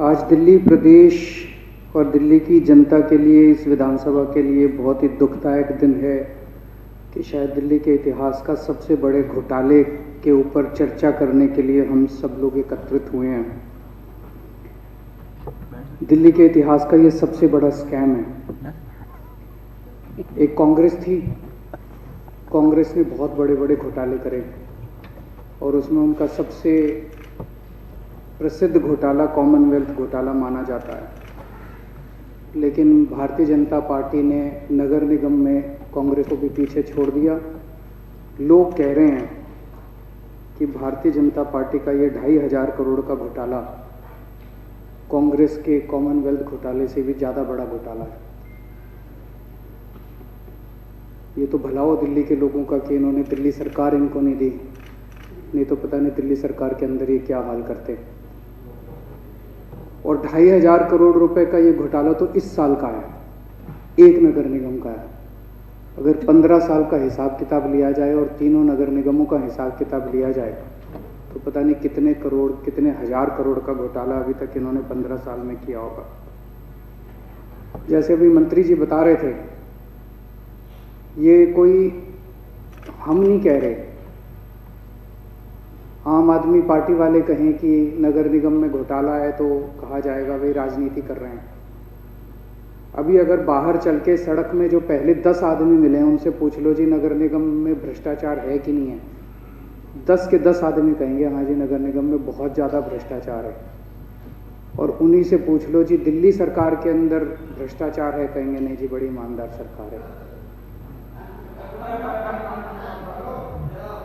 आज दिल्ली प्रदेश और दिल्ली की जनता के लिए, इस विधानसभा के लिए बहुत ही दुखदायक दिन है कि शायद दिल्ली के इतिहास का सबसे बड़े घोटाले के ऊपर चर्चा करने के लिए हम सब लोग एकत्रित हुए हैं। दिल्ली के इतिहास का ये सबसे बड़ा स्कैम है। एक कांग्रेस थी, कांग्रेस ने बहुत बड़े बड़े घोटाले करे और उसमें उनका सबसे प्रसिद्ध घोटाला कॉमनवेल्थ घोटाला माना जाता है। लेकिन भारतीय जनता पार्टी ने नगर निगम में कांग्रेस को भी पीछे छोड़ दिया। लोग कह रहे हैं कि भारतीय जनता पार्टी का ये 2,500 करोड़ का घोटाला कांग्रेस के कॉमनवेल्थ घोटाले से भी ज़्यादा बड़ा घोटाला है। ये तो भला हो दिल्ली के लोगों का कि इन्होंने दिल्ली सरकार इनको नहीं दी, नहीं तो पता नहीं दिल्ली सरकार के अंदर ये क्या हाल करते। और 2,500 करोड़ रुपए का ये घोटाला तो इस साल का है, एक नगर निगम का है। अगर 15 साल का हिसाब किताब लिया जाए और तीनों नगर निगमों का हिसाब किताब लिया जाए तो पता नहीं कितने करोड़, कितने हजार करोड़ का घोटाला अभी तक इन्होंने 15 साल में किया होगा। जैसे अभी मंत्री जी बता रहे थे, ये कोई हम नहीं कह रहे, आम आदमी पार्टी वाले कहें कि नगर निगम में घोटाला है तो कहा जाएगा वे राजनीति कर रहे हैं। अभी अगर बाहर चल के सड़क में जो पहले 10 आदमी मिले हैं उनसे पूछ लो जी नगर निगम में भ्रष्टाचार है कि नहीं है, 10 के 10 आदमी कहेंगे हाँ जी नगर निगम में बहुत ज़्यादा भ्रष्टाचार है। और उन्हीं से पूछ लो जी दिल्ली सरकार के अंदर भ्रष्टाचार है, कहेंगे नहीं जी बड़ी ईमानदार सरकार है।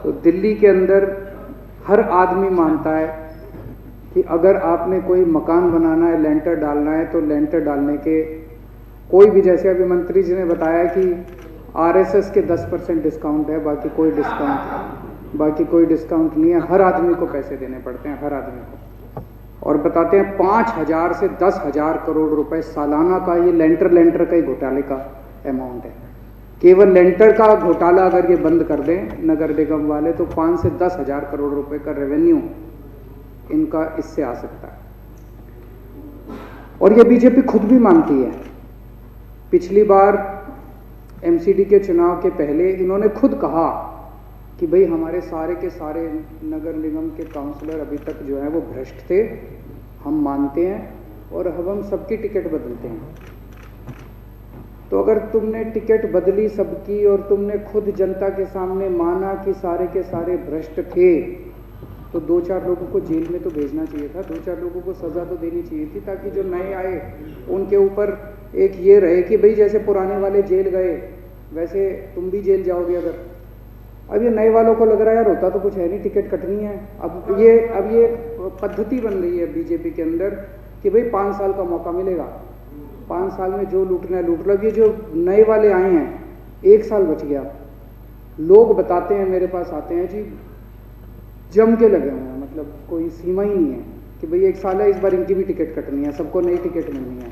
तो दिल्ली के अंदर हर आदमी मानता है कि अगर आपने कोई मकान बनाना है, लेंटर डालना है, तो लेंटर डालने के कोई भी, जैसे अभी मंत्री जी ने बताया कि आरएसएस के 10% डिस्काउंट है, बाकी कोई डिस्काउंट नहीं है। हर आदमी को पैसे देने पड़ते हैं, हर आदमी को। और बताते हैं 5,000 से 10,000 करोड़ रुपए सालाना का ये लेंटर का ही घोटाले का अमाउंट है। केवल लेंटर का घोटाला अगर ये बंद कर दें नगर निगम वाले तो 5 से 10,000 करोड़ रुपए का रेवेन्यू इनका इससे आ सकता है। और ये बीजेपी खुद भी मानती है। पिछली बार एमसीडी के चुनाव के पहले इन्होंने खुद कहा कि भाई हमारे सारे के सारे नगर निगम के काउंसलर अभी तक जो है वो भ्रष्ट थे, हम मानते हैं और अब हम सबकी टिकट बदलते हैं। तो अगर तुमने टिकट बदली सबकी और तुमने खुद जनता के सामने माना कि सारे के सारे भ्रष्ट थे, तो 2-4 लोगों को जेल में तो भेजना चाहिए था, 2-4 लोगों को सजा तो देनी चाहिए थी, ताकि जो नए आए उनके ऊपर एक ये रहे कि भाई जैसे पुराने वाले जेल गए वैसे तुम भी जेल जाओगे। अगर अब ये नए वालों को लग रहा है यार होता तो कुछ है नहीं, टिकट कटनी है। अब ये पद्धति बन रही है बीजेपी के अंदर कि भाई 5 साल का मौका मिलेगा, 5 साल में जो लूटना है लूट लो। ये जो नए वाले आए हैं 1 साल बच गया, लोग बताते हैं मेरे पास आते हैं जी जम के लगे हुए हैं, मतलब कोई सीमा ही नहीं है कि भाई 1 साल है इस बार इनकी भी टिकट कटनी है, सबको नई टिकट मिलनी है।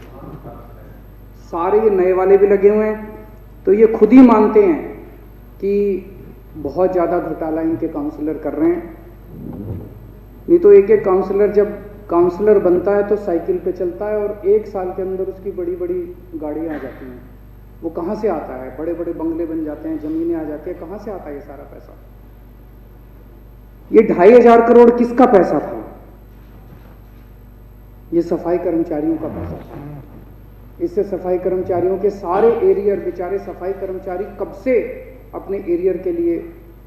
सारे ये नए वाले भी लगे हुए हैं। तो ये खुद ही मानते हैं कि बहुत ज़्यादा घोटाला इनके काउंसलर कर रहे हैं। नहीं तो एक काउंसलर जब काउंसलर बनता है तो साइकिल पे चलता है और 1 साल के अंदर उसकी बड़ी बड़ी गाड़ियां आ जाती हैं। वो कहाँ से आता है? बड़े बड़े बंगले बन जाते हैं, जमीनें आ जाती है, कहाँ से आता है ये सारा पैसा? ये 2,500 करोड़ किसका पैसा था? ये सफाई कर्मचारियों का पैसा था। इससे सफाई कर्मचारियों के सारे एरियर, बेचारे सफाई कर्मचारी कब से अपने एरियर के लिए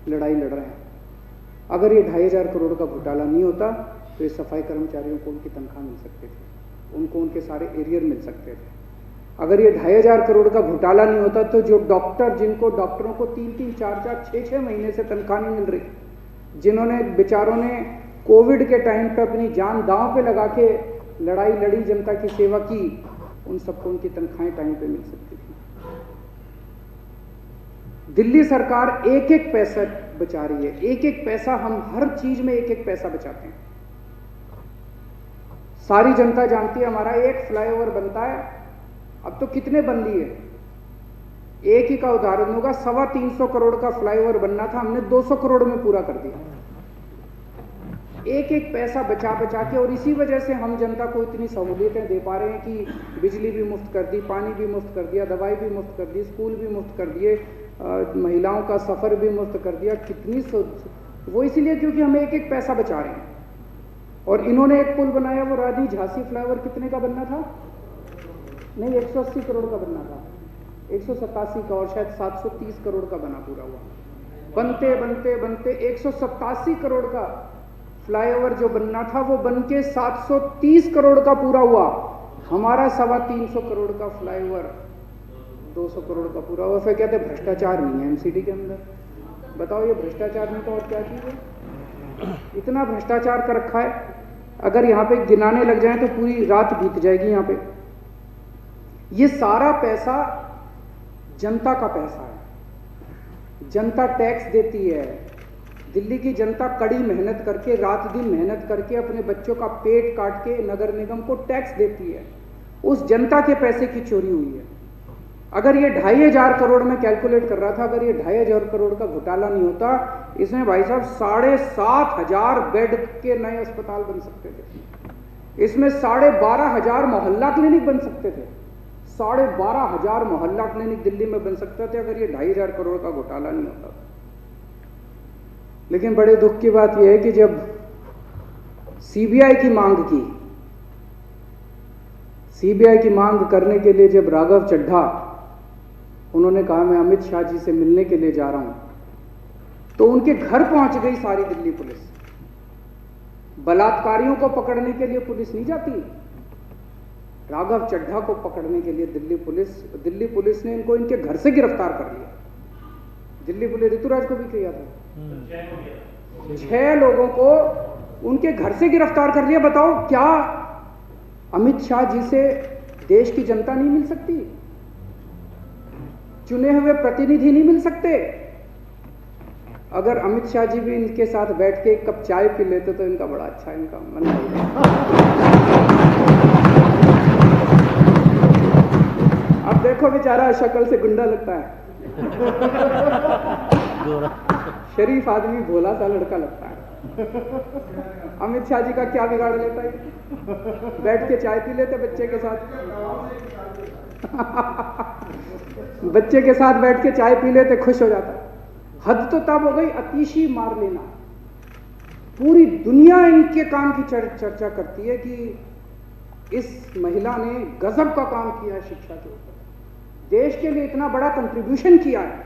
लड़ाई लड़ रहे हैं। अगर ये 2,500 करोड़ का घोटाला नहीं होता तो ये सफाई कर्मचारियों को उनकी तनख्वाह मिल सकती थी, उनको उनके सारे एरियर मिल सकते थे। अगर ये 2,500 करोड़ का घोटाला नहीं होता तो जो डॉक्टर, जिनको डॉक्टरों को 3-3, 4-4, 6-6 महीने से तनख्वाह नहीं मिल रही, जिन्होंने बेचारों ने कोविड के टाइम पे अपनी जान दांव पे लगा के लड़ाई लड़ी, जनता की सेवा की, उन सबको उनकी तनख्वाहें टाइम पे मिल सकती थी। दिल्ली सरकार एक एक पैसा बचा रही है, एक एक पैसा। हम हर चीज में एक एक पैसा बचाते हैं। सारी जनता जानती है हमारा एक फ्लाईओवर बनता है, अब तो कितने बन लिए। एक ही का उदाहरण होगा, 325 करोड़ का फ्लाईओवर बनना था, हमने 200 करोड़ में पूरा कर दिया। एक एक पैसा बचा बचा के, और इसी वजह से हम जनता को इतनी सहूलियतें दे पा रहे हैं कि बिजली भी मुफ्त कर दी, पानी भी मुफ्त कर दिया, दवाई भी मुफ्त कर दी, स्कूल भी मुफ्त कर दिए, महिलाओं का सफ़र भी मुफ्त कर दिया। कितनी वो इसीलिए क्योंकि हम एक एक पैसा बचा रहे हैं। और इन्होंने एक पुल बनाया, वो रानी झांसी फ्लाईओवर कितने का बनना था? नहीं, 180 करोड़ का बनना था, 187 का, और शायद 730 करोड़ का बना पूरा हुआ। बनते बनते बनते 187 करोड़ का फ्लाईओवर जो बनना था वो बन के 730 करोड़ का पूरा हुआ। हमारा 325 करोड़ का फ्लाईओवर 200 करोड़ का पूरा हुआ। फिर कहते भ्रष्टाचार नहीं है एमसीडी के अंदर। बताओ, ये भ्रष्टाचार नहीं तो और क्या चीज़ है? इतना भ्रष्टाचार कर रखा है, अगर यहाँ पे गिनाने लग जाए तो पूरी रात बीत जाएगी यहाँ पे। ये सारा पैसा जनता का पैसा है, जनता टैक्स देती है। दिल्ली की जनता कड़ी मेहनत करके, रात दिन मेहनत करके, अपने बच्चों का पेट काट के नगर निगम को टैक्स देती है। उस जनता के पैसे की चोरी हुई है। अगर ये 2500 करोड़ में कैलकुलेट कर रहा था, अगर ये 2500 करोड़ का घोटाला नहीं होता, इसमें भाई साहब 7500 बेड के नए अस्पताल बन सकते थे। इसमें 12500 मोहल्ला क्लिनिक बन सकते थे। 12500 मोहल्ला क्लिनिक दिल्ली में बन सकते थे अगर ये 2500 करोड़ का घोटाला नहीं होता। लेकिन बड़े दुख की बात यह है कि जब सीबीआई की मांग की, सीबीआई की मांग करने के लिए जब राघव चड्ढा उन्होंने कहा मैं अमित शाह जी से मिलने के लिए जा रहा हूं, तो उनके घर पहुंच गई सारी दिल्ली पुलिस। बलात्कारियों को पकड़ने के लिए पुलिस नहीं जाती, राघव चड्ढा को पकड़ने के लिए दिल्ली पुलिस ने इनको इनके घर से गिरफ्तार कर लिया। दिल्ली पुलिस, ऋतुराज को भी किया था, 6 लोगों को उनके घर से गिरफ्तार कर लिया। बताओ, क्या अमित शाह जी से देश की जनता नहीं मिल सकती? चुने हुए प्रतिनिधि नहीं मिल सकते? अगर अमित शाह जी भी इनके साथ बैठ के एक कप चाय पी लेते तो इनका बड़ा अच्छा इनका मन लगता। अब देखो बेचारा शक्ल से गुंडा लगता है, शरीफ आदमी, भोला सा लड़का लगता है। अमित शाह जी का क्या बिगाड़ लेता है? बैठ के चाय पी लेते बच्चे के साथ। बच्चे के साथ बैठ के चाय पी लेते, खुश हो जाता। हद तो तब हो गई अतीशी मार लेना। पूरी दुनिया इनके काम की चर्चा करती है कि इस महिला ने गजब का काम किया है शिक्षा के ऊपर, देश के लिए इतना बड़ा कंट्रीब्यूशन किया है।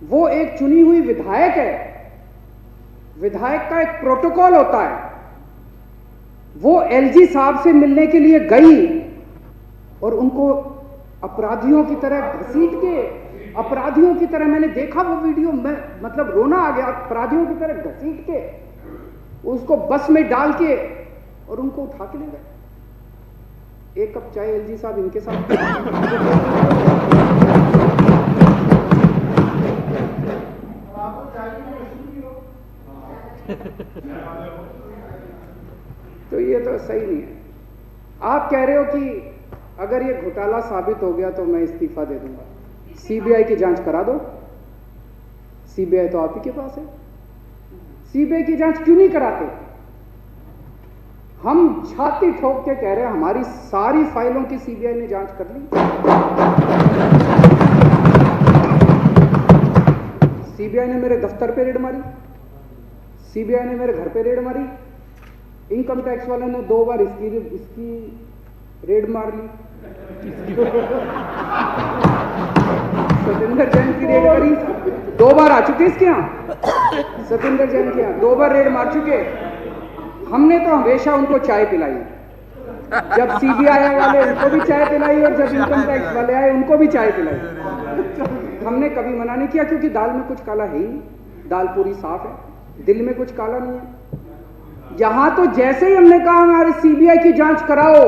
वो एक चुनी हुई विधायक है, विधायक का एक प्रोटोकॉल होता है। वो एलजी साहब से मिलने के लिए गई और उनको अपराधियों की तरह घसीट के, अपराधियों की तरह, मैंने देखा वो वीडियो में, मतलब रोना आ गया। अपराधियों की तरह घसीट के उसको बस में डाल के और उनको उठा के ले गए। एक कप चाय एलजी साहब इनके साथ। तो ये तो सही नहीं है। आप कह रहे हो कि अगर ये घोटाला साबित हो गया तो मैं इस्तीफा दे दूंगा। सीबीआई की जांच करा दो। सीबीआई तो आप ही के पास है। सीबीआई की जांच क्यों नहीं कराते? हम छाती ठोक के कह रहे हैं हमारी सारी फाइलों की सीबीआई ने जांच कर ली। सीबीआई ने मेरे दफ्तर पे रेड मारी, सीबीआई ने मेरे घर पे रेड मारी, इनकम टैक्स वाले ने 2 बार इसकी रेड मार ली। सतेंद्र जैन की रेड करी, 2 बार आ चुके इसके यहाँ। सतेंद्र जैन के यहाँ 2 बार रेड मार चुके। हमने तो हमेशा उनको चाय पिलाई। जब सीबीआई वाले उनको भी चाय पिलाई और जब इनकम टैक्स वाले आए उनको भी चाय पिलाई। हमने कभी मना नहीं किया, क्योंकि दाल में कुछ काला है ही, दाल पूरी साफ है, दिल में कुछ काला नहीं है। यहां तो जैसे ही हमने कहा हमारे सीबीआई की जांच कराओ,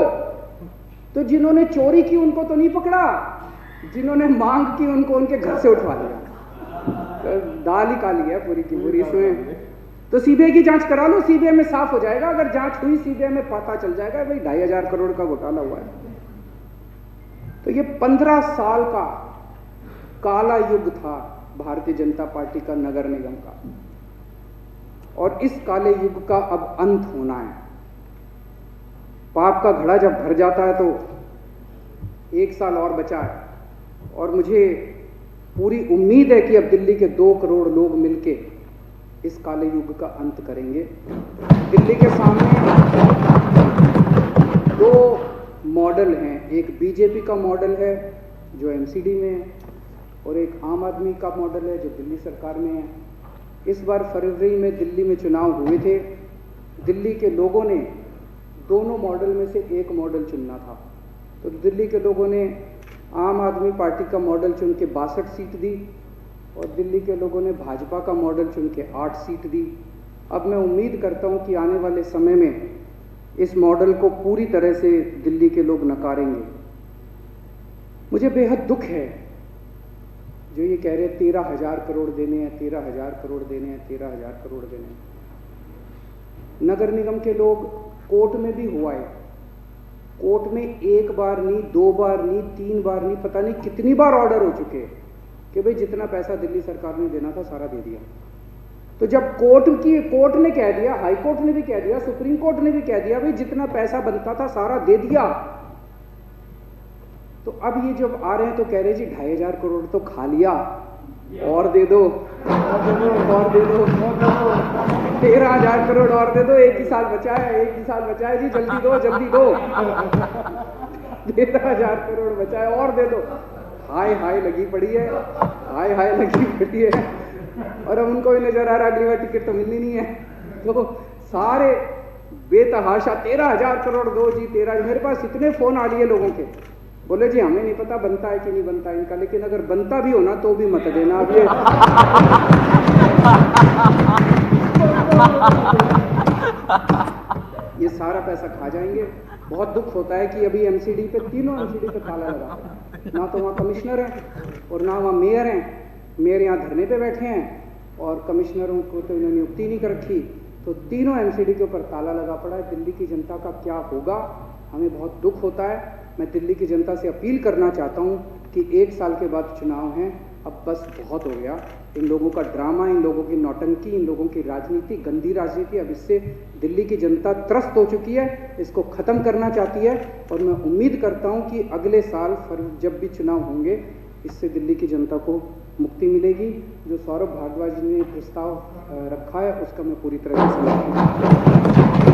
तो जिन्होंने चोरी की उनको तो नहीं पकड़ा, जिन्होंने मांग की उनको उनके घर से उठवा लिया। तो दाल ही काली है पूरी की पूरी इसमें। तो सीबीआई की जांच करा लो, सीबीआई में साफ हो जाएगा। अगर जांच हुई सीबीआई में पता चल जाएगा भाई 2500 करोड़ का घोटाला हुआ है। तो ये 15 साल का काला युग था भारतीय जनता पार्टी का, नगर निगम का। और इस काले युग का अब अंत होना है। पाप का घड़ा जब भर जाता है तो 1 साल और बचा है और मुझे पूरी उम्मीद है कि अब दिल्ली के 2 करोड़ लोग मिलके इस काले युग का अंत करेंगे। दिल्ली के सामने 2 मॉडल हैं, एक बीजेपी का मॉडल है जो एमसीडी में है और एक आम आदमी का मॉडल है जो दिल्ली सरकार में है। इस बार फरवरी में दिल्ली में चुनाव हुए थे। दिल्ली के लोगों ने दोनों मॉडल में से एक मॉडल चुनना था, तो दिल्ली के लोगों ने आम आदमी पार्टी का मॉडल चुन के 62 सीट दी और दिल्ली के लोगों ने भाजपा का मॉडल चुन के 8 सीट दी। अब मैं उम्मीद करता हूं कि आने वाले समय में इस मॉडल को पूरी तरह से दिल्ली के लोग नकारेंगे। मुझे बेहद दुख है जो ये कह रहे 13,000 करोड़ देने हैं, 13,000 करोड़ देने हैं, 13,000 करोड़ देने हैं। नगर निगम के लोग कोर्ट में भी हुआ है, कोर्ट में 1 बार नहीं, 2 बार नहीं, 3 बार नहीं, पता नहीं कितनी बार ऑर्डर हो चुके हैं कि भाई जितना पैसा दिल्ली सरकार ने देना था सारा दे दिया। तो जब कोर्ट ने कह दिया, हाई कोर्ट ने भी कह दिया, सुप्रीम कोर्ट ने भी कह दिया भाई जितना पैसा बनता था सारा दे दिया, तो अब ये जब आ रहे हैं तो कह रहे जी 2,500 करोड़ तो खा लिया, और दे दो, और दे दो, 13,000 करोड़ और दे दो, 1 ही साल बचा है, 1 ही साल बचा है जी, जल्दी दो, जल्दी दो, 13,000 करोड़ बचा है और दे दो। हाय हाय लगी पड़ी है, हाय हाय लगी पड़ी है, और अब उनको भी नजर आ रहा अगली बार टिकट तो मिलनी नहीं है, तो सारे बेतहाशा 13,000 करोड़ दो जी, 13। मेरे पास इतने फोन आ लिए लोगों के, बोले जी हमें नहीं पता बनता है कि नहीं बनता इनका, लेकिन अगर बनता भी हो ना तो भी मत देना। अब ये सारा पैसा खा जाएंगे। बहुत दुख होता है कि अभी एमसीडी पे, तीनों एमसीडी पे ताला लगा है, ना तो वहाँ कमिश्नर है और ना वहाँ मेयर हैं। मेयर यहाँ धरने पे बैठे हैं और कमिश्नरों को तो इन्होंने नियुक्ति नहीं कर रखी, तो तीनों एमसीडी के ऊपर ताला लगा पड़ा है। दिल्ली की जनता का क्या होगा, हमें बहुत दुख होता है। मैं दिल्ली की जनता से अपील करना चाहता हूँ कि 1 साल के बाद चुनाव हैं, अब बस बहुत हो गया। इन लोगों का ड्रामा, इन लोगों की नौटंकी, इन लोगों की राजनीति, गंदी राजनीति, अब इससे दिल्ली की जनता त्रस्त हो चुकी है, इसको ख़त्म करना चाहती है। और मैं उम्मीद करता हूँ कि अगले साल जब भी चुनाव होंगे इससे दिल्ली की जनता को मुक्ति मिलेगी। जो सौरभ भारद्वाज ने प्रस्ताव रखा है उसका मैं पूरी तरह से समर्थन करता हूं।